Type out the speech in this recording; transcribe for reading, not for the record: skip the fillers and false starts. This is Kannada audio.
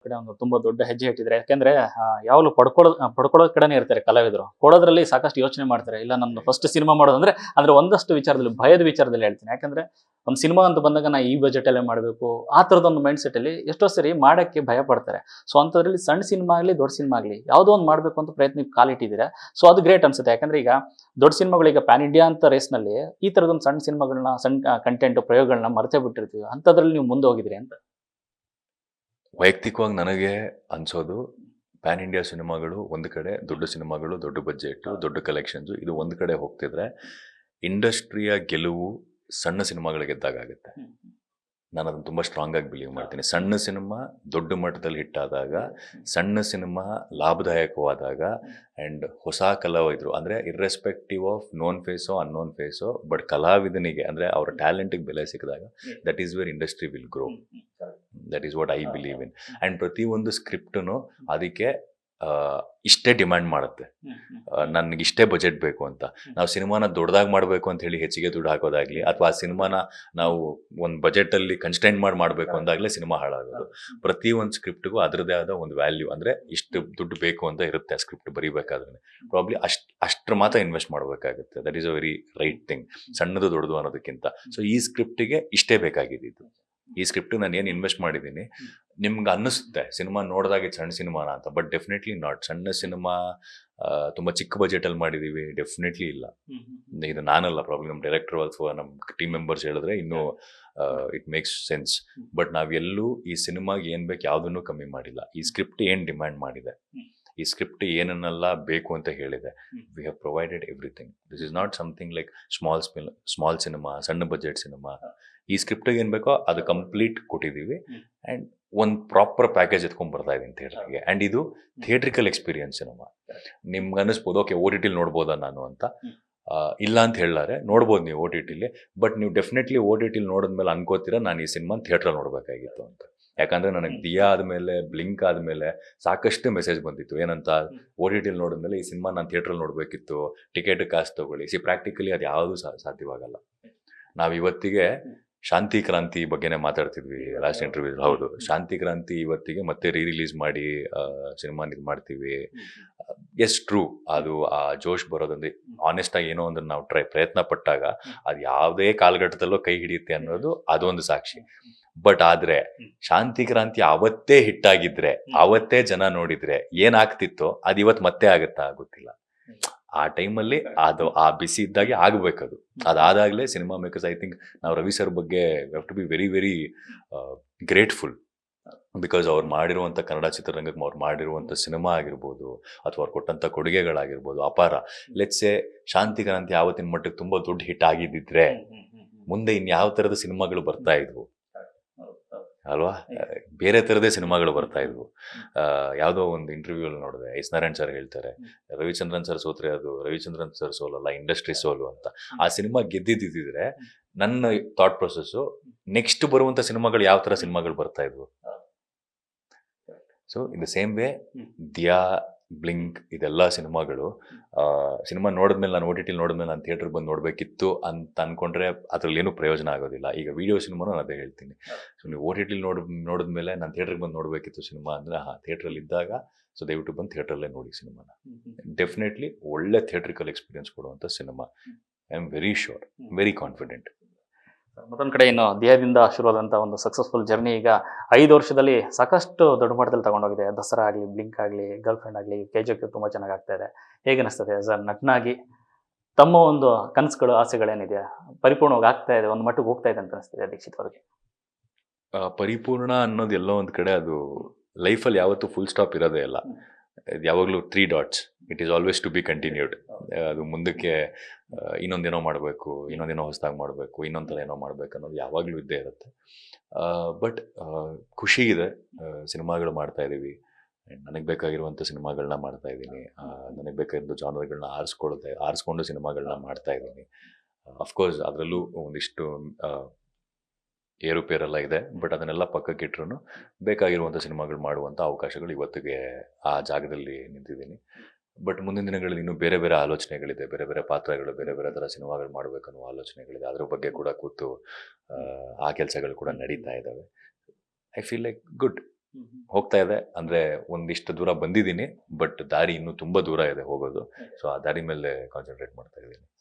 ಕಡೆ ಒಂದು ತುಂಬಾ ದೊಡ್ಡ ಹೆಜ್ಜೆ ಇಟ್ಟಿದ್ದಾರೆ. ಯಾಕೆಂದ್ರೆ ಯಾವಾಗಲೂ ಪಡ್ಕೊಳ್ಳೋ ಕಡೆನೇ ಇರ್ತಾರೆ ಕಲಾವಿದರು. ಕೊಡೋದ್ರಲ್ಲಿ ಸಾಕಷ್ಟು ಯೋಚನೆ ಮಾಡ್ತಾರೆ. ಇಲ್ಲ ನಂದು ಫಸ್ಟ್ ಸಿನಿಮಾ ಮಾಡೋದಂದ್ರೆ ಅಂದ್ರೆ ಒಂದಷ್ಟು ವಿಚಾರದಲ್ಲಿ ಭಯದ ವಿಚಾರದಲ್ಲಿ ಹೇಳ್ತೀನಿ. ಯಾಕಂದ್ರೆ ಒಂದು ಸಿನಿಮಾ ಅಂತ ಬಂದಾಗ ನಾ ಈ ಬಜೆಟ್ ಅಲ್ಲೇ ಮಾಡಬೇಕು ಆ ಥರದ ಒಂದು ಮೈಂಡ್ ಸೆಟ್ ಅಲ್ಲಿ ಎಷ್ಟೋ ಸರಿ ಮಾಡಕ್ಕೆ ಭಯ ಪಡ್ತಾರೆ. ಸೊ ಅಂಥದ್ರಲ್ಲಿ ಸಣ್ಣ ಸಿನಿಮಾ ಆಗಲಿ ದೊಡ್ಡ ಸಿನಿಮಾ ಆಗಲಿ ಯಾವುದೋ ಒಂದು ಮಾಡಬೇಕು ಅಂತ ಪ್ರಯತ್ನಕ್ಕೆ ಕಾಲಿಟ್ಟಿದ್ದೀರಾ. ಸೊ ಅದು ಗ್ರೇಟ್ ಅನ್ಸುತ್ತೆ. ಯಾಕಂದ್ರೆ ಈಗ ದೊಡ್ಡ ಸಿನಿಮಾಗಳೀಗ ಪ್ಯಾನ್ ಇಂಡಿಯಾ ಅಂತ ರೇಸ್ನಲ್ಲಿ ಈ ಥರದೊಂದು ಸಣ್ಣ ಸಿನಿಮಾಗಳನ್ನ ಸಣ್ಣ ಕಂಟೆಂಟ್ ಪ್ರಯೋಗಗಳನ್ನ ಮರೆತೇ ಬಿಟ್ಟಿರ್ತೀವಿ. ಅಂಥದ್ರಲ್ಲಿ ನೀವು ಮುಂದೆ ಹೋಗಿದ್ರಿ ಅಂತ. ವೈಯಕ್ತಿಕವಾಗಿ ನನಗೆ ಅನ್ಸೋದು ಪ್ಯಾನ್ ಇಂಡಿಯಾ ಸಿನಿಮಾಗಳು ಒಂದು ಕಡೆ, ದೊಡ್ಡ ಸಿನಿಮಾಗಳು, ದೊಡ್ಡ ಬಜೆಟ್, ದೊಡ್ಡ ಕಲೆಕ್ಷನ್ಸು ಇದು ಒಂದು ಕಡೆ ಹೋಗ್ತಿದ್ರೆ ಇಂಡಸ್ಟ್ರಿಯ ಗೆಲುವು ಸಣ್ಣ ಸಿನಿಮಾಗಳಿಗೆ ಗೆದ್ದಾಗುತ್ತೆ. ನಾನು ಅದನ್ನು ತುಂಬ ಸ್ಟ್ರಾಂಗ್ ಆಗಿ ಬಿಲೀವ್ ಮಾಡ್ತೀನಿ. ಸಣ್ಣ ಸಿನಿಮಾ ದೊಡ್ಡ ಮಟ್ಟದಲ್ಲಿ ಹಿಟ್ ಆದಾಗ, ಸಣ್ಣ ಸಿನಿಮಾ ಲಾಭದಾಯಕವಾದಾಗ ಆ್ಯಂಡ್ ಹೊಸ ಕಲಾವಿದರು ಅಂದರೆ ಇರ್ರೆಸ್ಪೆಕ್ಟಿವ್ ಆಫ್ ನೋನ್ ಫೇಸೋ ಅನ್ನೋನ್ ಫೇಸೋ ಬಟ್ ಕಲಾವಿದನಿಗೆ ಅಂದರೆ ಅವರ ಟ್ಯಾಲೆಂಟಿಗೆ ಬೆಲೆ ಸಿಕ್ಕಿದಾಗ that is where industry will grow. That is what I believe in. And ಪ್ರತಿಯೊಂದು ಸ್ಕ್ರಿಪ್ಟನು ಅದಕ್ಕೆ ಇಷ್ಟೇ ಡಿಮ್ಯಾಂಡ್ ಮಾಡುತ್ತೆ, ನನಗೆ ಇಷ್ಟೇ ಬಜೆಟ್ ಬೇಕು ಅಂತ. ನಾವು ಸಿನಿಮಾನ ದೊಡ್ಡದಾಗಿ ಮಾಡಬೇಕು ಅಂತ ಹೇಳಿ ಹೆಚ್ಚಿಗೆ ದುಡ್ಡು ಹಾಕೋದಾಗ್ಲಿ ಅಥವಾ ಆ ಸಿನಿಮಾನ ನಾವು ಒಂದು ಬಜೆಟಲ್ಲಿ ಕನ್ಸ್ಟೆಂಟ್ ಮಾಡಬೇಕು ಅಂದಾಗಲೇ ಸಿನಿಮಾ ಹಾಳಾಗೋದು. ಪ್ರತಿಯೊಂದು ಸ್ಕ್ರಿಪ್ಟ್ಗೂ ಅದರದೇ ಆದ ಒಂದು ವ್ಯಾಲ್ಯೂ ಅಂದರೆ ಇಷ್ಟು ದುಡ್ಡು ಬೇಕು ಅಂತ ಇರುತ್ತೆ ಆ ಸ್ಕ್ರಿಪ್ಟ್ ಬರೀಬೇಕಾದ್ರೆ. ಪ್ರಾಬ್ಲಿ ಅಷ್ಟ್ರ ಮಾತ್ರ ಇನ್ವೆಸ್ಟ್ ಮಾಡಬೇಕಾಗುತ್ತೆ. That is a very right thing, ಸಣ್ಣದು ದೊಡ್ಡದು ಅನ್ನೋದಕ್ಕಿಂತ. ಸೊ ಈ ಸ್ಕ್ರಿಪ್ಟಿಗೆ ಇಷ್ಟೇ ಬೇಕಾಗಿದ್ದು. ಈ ಸ್ಕ್ರಿಪ್ಟ್ ನಾನು ಏನು ಇನ್ವೆಸ್ಟ್ ಮಾಡಿದ್ದೀನಿ, ನಿಮ್ಗೆ ಅನ್ನಿಸುತ್ತೆ ಸಿನಿಮಾ ನೋಡಿದಾಗ ಸಣ್ಣ ಸಿನಿಮಾನ ಅಂತ, ಬಟ್ ಡೆಫಿನೆಟ್ಲಿ ನಾಟ್. ಸಣ್ಣ ಸಿನಿಮಾ ತುಂಬ ಚಿಕ್ಕ ಬಜೆಟಲ್ಲಿ ಮಾಡಿದ್ದೀವಿ, ಡೆಫಿನೆಟ್ಲಿ ಇಲ್ಲ. ಇದು ನಾನಲ್ಲ ಪ್ರಾಬ್ಲಮ್, ನಮ್ಮ ಡೈರೆಕ್ಟರ್ ಅಥವಾ ನಮ್ಮ ಟೀಮ್ ಮೆಂಬರ್ಸ್ ಹೇಳಿದ್ರೆ ಇನ್ನೂ ಇಟ್ ಮೇಕ್ಸ್ ಸೆನ್ಸ್. ಬಟ್ ನಾವೆಲ್ಲೂ ಈ ಸಿನಿಮಾಗೆ ಏನು ಬೇಕು ಯಾವುದನ್ನು ಕಮ್ಮಿ ಮಾಡಿಲ್ಲ. ಈ ಸ್ಕ್ರಿಪ್ಟ್ ಏನು ಡಿಮ್ಯಾಂಡ್ ಮಾಡಿದೆ, ಈ ಸ್ಕ್ರಿಪ್ಟ್ ಏನನ್ನೆಲ್ಲ ಬೇಕು ಅಂತ ಹೇಳಿದೆ, we have provided everything. This is not something like small cinema, ಸಣ್ಣ ಬಜೆಟ್ ಸಿನಿಮಾ. ಈ ಸ್ಕ್ರಿಪ್ಟಿಗೆ ಏನು ಬೇಕೋ ಅದು ಕಂಪ್ಲೀಟ್ ಕೊಟ್ಟಿದ್ದೀವಿ ಆ್ಯಂಡ್ ಒಂದು ಪ್ರಾಪರ್ ಪ್ಯಾಕೇಜ್ ಎತ್ಕೊಂಡು ಬರ್ತಾ ಇದ್ದೀನಿ ಥಿಯೇಟ್ರಿಗೆ. ಆ್ಯಂಡ್ ಇದು ಥಿಯೇಟ್ರಿಕಲ್ ಎಕ್ಸ್ಪೀರಿಯನ್ಸ್ ಸಿನಿಮಾ. ನಿಮ್ಗೆ ಅನ್ನಿಸ್ಬೋದು ಓಕೆ ಓ ಟಿ ಟಿಲಿ ನೋಡ್ಬೋದಾ ನಾನು ಅಂತ. ಇಲ್ಲ ಅಂತ ಹೇಳಾರೆ ನೋಡ್ಬೋದು ನೀವು ಓ ಟಿ ಟಿಲಿ, ಬಟ್ ನೀವು ಡೆಫಿನೆಟ್ಲಿ ಓ ಟಿ ಟಿಲಿ ನೋಡಿದ್ಮೇಲೆ ಅನ್ಕೋತೀರಾ ನಾನು ಈ ಸಿನಿಮಾ ಥಿಯೇಟ್ರಲ್ಲಿ ನೋಡಬೇಕಾಗಿತ್ತು ಅಂತ. ಯಾಕಂದರೆ ನನಗೆ ದಿಯಾ ಆದಮೇಲೆ, ಬ್ಲಿಂಕ್ ಆದಮೇಲೆ ಸಾಕಷ್ಟು ಮೆಸೇಜ್ ಬಂದಿತ್ತು. ಏನಂತ, ಓ ಟಿ ಟಿಲಿ ನೋಡಿದ್ಮೇಲೆ ಈ ಸಿನಿಮಾ ನಾನು ಥಿಯೇಟ್ರಲ್ಲಿ ನೋಡಬೇಕಿತ್ತು, ಟಿಕೆಟ್ ಕಾಸು ತೊಗೊಳ್ಳಿ. ಪ್ರಾಕ್ಟಿಕಲಿ ಅದು ಯಾವುದೂ ಸಾಧ್ಯವಾಗಲ್ಲ. ನಾವು ಇವತ್ತಿಗೆ ಶಾಂತಿ ಕ್ರಾಂತಿ ಬಗ್ಗೆನೇ ಮಾತಾಡ್ತಿದ್ವಿ ಲಾಸ್ಟ್ ಇಂಟರ್ವ್ಯೂ. ಹೌದು, ಶಾಂತಿ ಕ್ರಾಂತಿ ಇವತ್ತಿಗೆ ಮತ್ತೆ ರಿಲೀಸ್ ಮಾಡಿ ಸಿನಿಮಾ ಇದು ಮಾಡ್ತೀವಿ. ಎಸ್ ಟ್ರೂ, ಅದು ಆ ಜೋಶ್ ಬರೋದಂದ್ರೆ ಆನೆಸ್ಟಾಗಿ ಏನೋ ಒಂದು ನಾವು ಪ್ರಯತ್ನ ಪಟ್ಟಾಗ ಅದು ಯಾವುದೇ ಕಾಲಘಟ್ಟದಲ್ಲೂ ಕೈ ಹಿಡಿಯುತ್ತೆ ಅನ್ನೋದು ಅದೊಂದು ಸಾಕ್ಷಿ. ಬಟ್ ಆದರೆ ಶಾಂತಿ ಕ್ರಾಂತಿ ಅವತ್ತೇ ಹಿಟ್ಟಾಗಿದ್ರೆ, ಅವತ್ತೇ ಜನ ನೋಡಿದ್ರೆ ಏನಾಗ್ತಿತ್ತೋ ಅದು ಇವತ್ತು ಮತ್ತೆ ಆಗುತ್ತಾ ಗೊತ್ತಿಲ್ಲ. ಆ ಟೈಮಲ್ಲಿ ಅದು ಆ ಬಿಸಿ ಇದ್ದಾಗೆ ಆಗಬೇಕದು. ಅದಾದಾಗಲೇ ಸಿನಿಮಾ ಮೇಕರ್ಸ್, ಐ ಥಿಂಕ್ ನಾವು ರವಿ ಸರ್ ಬಗ್ಗೆ we have to be very very grateful. Because ಅವ್ರು ಮಾಡಿರುವಂಥ ಕನ್ನಡ ಚಿತ್ರರಂಗಕ್ಕೆ ಅವ್ರು ಮಾಡಿರುವಂಥ ಸಿನಿಮಾ ಆಗಿರ್ಬೋದು ಅಥವಾ ಅವ್ರು ಕೊಟ್ಟಂಥ ಕೊಡುಗೆಗಳಾಗಿರ್ಬೋದು ಅಪಾರ. ಲೆಟ್ಸೆ ಶಾಂತಿ ಕ್ರಾಂತಿ ಆವತ್ತಿನ ಮಟ್ಟಕ್ಕೆ ತುಂಬ ದೊಡ್ಡ ಹಿಟ್ ಆಗಿದ್ದಿದ್ರೆ ಮುಂದೆ ಇನ್ಯಾವ ಥರದ ಸಿನಿಮಾಗಳು ಬರ್ತಾ ಇದ್ವು ಅಲ್ವಾ? ಬೇರೆ ಥರದೇ ಸಿನಿಮಾಗಳು ಬರ್ತಾ ಇದ್ವು. ಯಾವುದೋ ಒಂದು ಇಂಟರ್ವ್ಯೂಲ್ಲಿ ನೋಡಿದೆ, ಎಸ್ ನಾರಾಯಣ್ ಸರ್ ಹೇಳ್ತಾರೆ, ರವಿಚಂದ್ರನ್ ಸರ್ ಸೋತ್ರೆ ಅದು ರವಿಚಂದ್ರನ್ ಸರ್ ಸೋಲಲ್ಲ, ಇಂಡಸ್ಟ್ರಿ ಸೋಲು ಅಂತ. ಆ ಸಿನಿಮಾ ಗೆದ್ದಿದ್ದಿದ್ರೆ ನನ್ನ ಥಾಟ್ ಪ್ರೊಸೆಸ್ಸು ನೆಕ್ಸ್ಟ್ ಬರುವಂಥ ಸಿನಿಮಾಗಳು ಯಾವ ಥರ ಸಿನಿಮಾಗಳು ಬರ್ತಾ ಇದ್ವು. So in the same way Dia, blink ಇದೆಲ್ಲ ಸಿನಿಮಾಗಳು ಸಿನಿಮಾ ನೋಡಿದ್ಮೇಲೆ, ನಾನು ಓ ಟಿ ಟಿಲಿ ನೋಡಿದ್ಮೇಲೆ ನಾನು ಥಿಯೇಟ್ರಿಗೆ ಬಂದು ನೋಡಬೇಕಿತ್ತು ಅಂತ ಅಂದ್ಕೊಂಡ್ರೆ ಅದರಲ್ಲಿ ಏನೂ ಪ್ರಯೋಜನ ಆಗೋದಿಲ್ಲ. ಈಗ ವಿಡಿಯೋ ಸಿನಿಮಾನು ನಾನು ಅದೇ ಹೇಳ್ತೀನಿ. ಸೊ ನೀವು ಓ ಟಿ ಟಿಲಿ ನೋಡಿದ್ಮೇಲೆ ನಾನು ಥಿಯೇಟ್ರಿಗೆ ಬಂದು ನೋಡಬೇಕಿತ್ತು ಸಿನಿಮಾ ಅಂದರೆ ಥಿಯೇಟ್ರಲ್ಲಿ ಇದ್ದಾಗ ಸೊ ದಯವಿಟ್ಟು ಬಂದು ಥಿಯೇಟ್ರಲ್ಲೇ ನೋಡಿ ಸಿನಿಮಾನ. ಡೆಫಿನೆಟ್ಲಿ ಒಳ್ಳೆ ಥಿಯೇಟ್ರಿಕಲ್ ಎಕ್ಸ್ಪೀರಿಯನ್ಸ್ ಕೊಡುವಂಥ cinema. I am very sure, very confident. ಮತ್ತೊಂದು ಕಡೆ ಇನ್ನು ದೇಹದಿಂದ ಶುರುವಾದಂಥ ಒಂದು ಸಕ್ಸಸ್ಫುಲ್ ಜರ್ನಿ ಈಗ 5 ವರ್ಷದಲ್ಲಿ ಸಾಕಷ್ಟು ದೊಡ್ಡ ಮಟ್ಟದಲ್ಲಿ ತಗೊಂಡೋಗಿದೆ. ದಸರಾ ಆಗಲಿ, ಬ್ಲಿಂಕ್ ಆಗಲಿ, ಗರ್ಲ್ ಫ್ರೆಂಡ್ ಆಗಲಿ, KGF ತುಂಬ ಚೆನ್ನಾಗಿ ಆಗ್ತಾ ಇದೆ. ಹೇಗೆ ಅನಿಸ್ತದೆ ಆಸ್ ಅ ನಟನಾಗಿ ತಮ್ಮ ಒಂದು ಕನಸುಗಳು, ಆಸೆಗಳೇನಿದೆ ಪರಿಪೂರ್ಣವಾಗಿ ಆಗ್ತಾ ಇದೆ, ಒಂದು ಮಟ್ಟಿಗೆ ಹೋಗ್ತಾ ಇದೆ ಅಂತ ಅನಿಸ್ತಿದೆ ದೀಕ್ಷಿತ್ ಅವ್ರಿಗೆ? ಪರಿಪೂರ್ಣ ಅನ್ನೋದು ಎಲ್ಲೋ ಒಂದು ಕಡೆ ಅದು ಲೈಫಲ್ಲಿ ಯಾವತ್ತೂ ಫುಲ್ ಸ್ಟಾಪ್ ಇರೋದೇ ಇಲ್ಲ. ಇದು ಯಾವಾಗಲೂ 3 dots, it is always to be continued. ಅದು ಮುಂದಕ್ಕೆ ಇನ್ನೊಂದೇನೋ ಮಾಡಬೇಕು, ಇನ್ನೊಂದೇನೋ ಹೊಸದಾಗಿ ಮಾಡಬೇಕು, ಇನ್ನೊಂದು ಥರ ಏನೋ ಮಾಡಬೇಕು ಅನ್ನೋದು ಯಾವಾಗಲೂ ಇದ್ದೇ ಇರುತ್ತೆ. ಬಟ್ ಖುಷಿ ಇದೆ, ಸಿನಿಮಾಗಳು ಮಾಡ್ತಾ ಇದ್ದೀವಿ. ನನಗೆ ಬೇಕಾಗಿರುವಂಥ ಸಿನಿಮಾಗಳನ್ನ ಮಾಡ್ತಾ ಇದ್ದೀನಿ. ನನಗೆ ಬೇಕಾಗಿರೋ ಜಾನರ್ಗಳನ್ನ ಆರಿಸ್ಕೊಂಡು ಸಿನಿಮಾಗಳನ್ನ ಮಾಡ್ತಾ ಇದ್ದೀನಿ. ಅಫ್ಕೋರ್ಸ್ ಅದರಲ್ಲೂ ಒಂದಿಷ್ಟು ಏರುಪೇರೆಲ್ಲ ಇದೆ, ಬಟ್ ಅದನ್ನೆಲ್ಲ ಪಕ್ಕಕ್ಕಿಟ್ರೂ ಬೇಕಾಗಿರುವಂಥ ಸಿನಿಮಾಗಳು ಮಾಡುವಂಥ ಅವಕಾಶಗಳು ಇವತ್ತಿಗೆ ಆ ಜಾಗದಲ್ಲಿ ನಿಂತಿದ್ದೀನಿ. ಬಟ್ ಮುಂದಿನ ದಿನಗಳಲ್ಲಿ ಇನ್ನೂ ಬೇರೆ ಬೇರೆ ಆಲೋಚನೆಗಳಿದೆ, ಬೇರೆ ಬೇರೆ ಪಾತ್ರಗಳು, ಬೇರೆ ಬೇರೆ ಥರ ಸಿನಿಮಾಗಳು ಮಾಡಬೇಕನ್ನೋ ಆಲೋಚನೆಗಳಿದೆ. ಅದ್ರ ಬಗ್ಗೆ ಕೂಡ ಕೂತು ಆ ಕೆಲಸಗಳು ಕೂಡ ನಡೀತಾ ಇದ್ದಾವೆ. I feel like good. ಹೋಗ್ತಾ ಇದೆ. ಅಂದ್ರೆ ಒಂದಿಷ್ಟು ದೂರ ಬಂದಿದ್ದೀನಿ, ಬಟ್ ದಾರಿ ಇನ್ನೂ ತುಂಬಾ ದೂರ ಇದೆ ಹೋಗೋದು. ಸೊ ಆ ದಾರಿ ಮೇಲೆ ಕಾನ್ಸಂಟ್ರೇಟ್ ಮಾಡ್ತಾ ಇದ್ದೀನಿ.